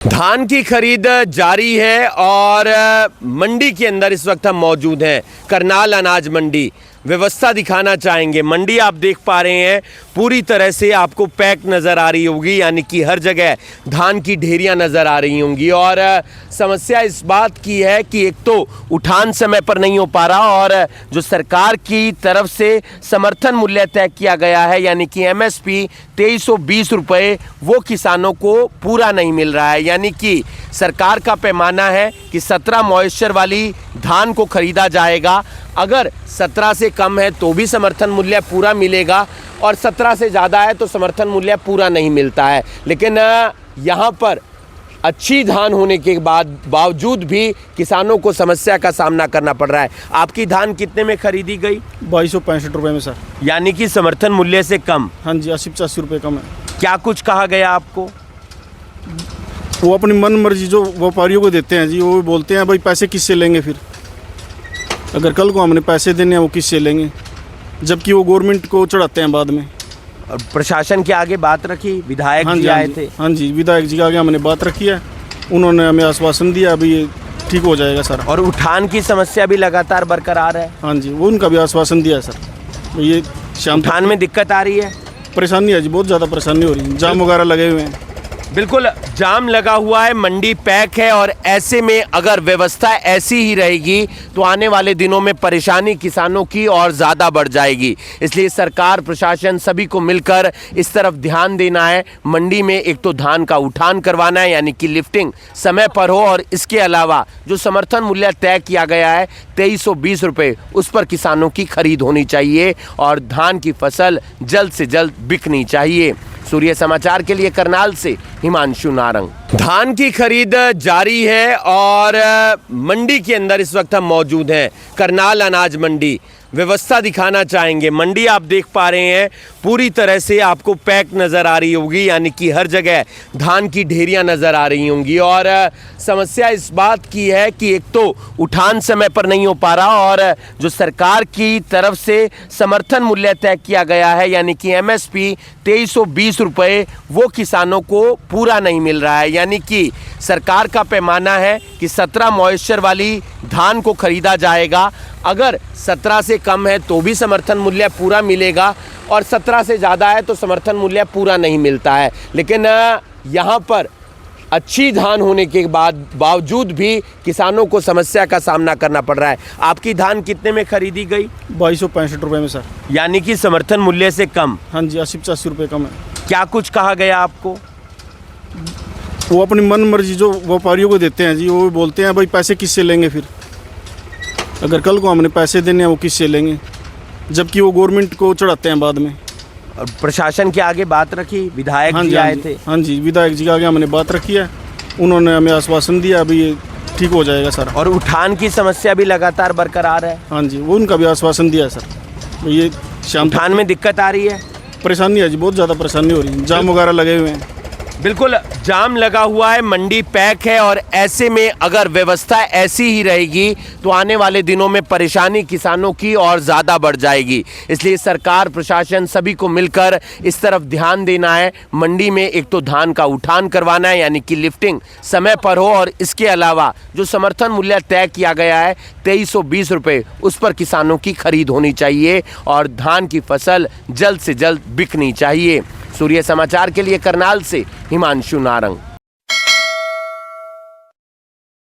धान की खरीद जारी है और मंडी के अंदर इस वक्त हम मौजूद हैं। करनाल अनाज मंडी व्यवस्था दिखाना चाहेंगे। मंडी आप देख पा रहे हैं पूरी तरह से आपको पैक नज़र आ रही होगी, यानी कि हर जगह धान की ढेरियां नज़र आ रही होंगी। और समस्या इस बात की है कि एक तो उठान समय पर नहीं हो पा रहा और जो सरकार की तरफ से समर्थन मूल्य तय किया गया है यानी कि MSP 2320 रुपये वो किसानों को पूरा नहीं मिल रहा है। यानी कि सरकार का पैमाना है कि 17 मॉइस्चर वाली धान को खरीदा जाएगा। अगर 17 से कम है तो भी समर्थन मूल्य पूरा मिलेगा और 17 से ज़्यादा है तो समर्थन मूल्य पूरा नहीं मिलता है। लेकिन यहाँ पर अच्छी धान होने के बावजूद भी किसानों को समस्या का सामना करना पड़ रहा है। आपकी धान कितने में खरीदी गई? 2265 रुपये में सर। यानी कि समर्थन मूल्य से कम? हाँ जी, 80-85 रुपये कम है। क्या कुछ कहा गया आपको? वो अपनी मन मर्जी जो व्यापारियों को देते हैं जी, वो बोलते हैं भाई पैसे किससे लेंगे, फिर अगर कल को हमने पैसे देने हैं वो किससे लेंगे, जबकि वो गवर्नमेंट को चढ़ाते हैं बाद में। और प्रशासन के आगे बात रखी, विधायक जी आए थे? हाँ जी, विधायक जी के आगे हमने बात रखी है, उन्होंने हमें आश्वासन दिया अभी ये ठीक हो जाएगा सर। और उठान की समस्या भी लगातार बरकरार है? हाँ जी, वो उनका भी आश्वासन दिया है सर। ये शाम उठान में दिक्कत आ रही है? परेशानी है जी, बहुत ज़्यादा परेशानी हो रही है, जाम वगैरह लगे हुए हैं। बिल्कुल जाम लगा हुआ है, मंडी पैक है और ऐसे में अगर व्यवस्था ऐसी ही रहेगी तो आने वाले दिनों में परेशानी किसानों की और ज़्यादा बढ़ जाएगी। इसलिए सरकार प्रशासन सभी को मिलकर इस तरफ ध्यान देना है। मंडी में एक तो धान का उठान करवाना है यानी कि लिफ्टिंग समय पर हो, और इसके अलावा जो समर्थन मूल्य तय किया गया है 2320 रुपये, उस पर किसानों की खरीद होनी चाहिए और धान की फसल जल्द से जल्द बिकनी चाहिए। सूर्य समाचार के लिए करनाल से हिमांशु नारंग। धान की खरीद जारी है और मंडी के अंदर इस वक्त हम मौजूद हैं। करनाल अनाज मंडी व्यवस्था दिखाना चाहेंगे। मंडी आप देख पा रहे हैं पूरी तरह से आपको पैक नज़र आ रही होगी, यानी कि हर जगह धान की ढेरियां नज़र आ रही होंगी। और समस्या इस बात की है कि एक तो उठान समय पर नहीं हो पा रहा और जो सरकार की तरफ से समर्थन मूल्य तय किया गया है यानी कि MSP 2320 रुपये वो किसानों को पूरा नहीं मिल रहा है। यानी कि सरकार का पैमाना है कि 17 मॉइस्चर वाली धान को खरीदा जाएगा। अगर 17 से कम है तो भी समर्थन मूल्य पूरा मिलेगा और 17 से ज़्यादा है तो समर्थन मूल्य पूरा नहीं मिलता है। लेकिन यहाँ पर अच्छी धान होने के बावजूद भी किसानों को समस्या का सामना करना पड़ रहा है। आपकी धान कितने में खरीदी गई? 2265 रुपये में सर। यानी कि समर्थन मूल्य से कम? हाँ जी, 80-85 रुपये कम है। क्या कुछ कहा गया आपको? वो अपनी मन मर्जी जो व्यापारियों को देते हैं जी, वो बोलते हैं भाई पैसे किससे लेंगे, फिर अगर कल को हमने पैसे देने हैं वो किससे लेंगे, जबकि वो गवर्नमेंट को चढ़ाते हैं बाद में। और प्रशासन के आगे बात रखी, विधायक जी आए थे? हाँ जी, विधायक जी के आगे हमने बात रखी है, उन्होंने हमें आश्वासन दिया अभी ये ठीक हो जाएगा सर। और उठान की समस्या भी लगातार बरकरार है? हाँ जी, वो उनका भी आश्वासन दिया है सर। ये शाम उठान में दिक्कत आ रही है? परेशानी है जी, बहुत ज़्यादा परेशानी हो रही है, जाम वगैरह लगे हुए हैं। बिल्कुल जाम लगा हुआ है, मंडी पैक है और ऐसे में अगर व्यवस्था ऐसी ही रहेगी तो आने वाले दिनों में परेशानी किसानों की और ज़्यादा बढ़ जाएगी। इसलिए सरकार प्रशासन सभी को मिलकर इस तरफ ध्यान देना है। मंडी में एक तो धान का उठान करवाना है यानी कि लिफ्टिंग समय पर हो, और इसके अलावा जो समर्थन मूल्य तय किया गया है 2320 रुपये, उस पर किसानों की खरीद होनी चाहिए और धान की फसल जल्द से जल्द बिकनी चाहिए। सूर्य समाचार के लिए करनाल से हिमांशु नारंग।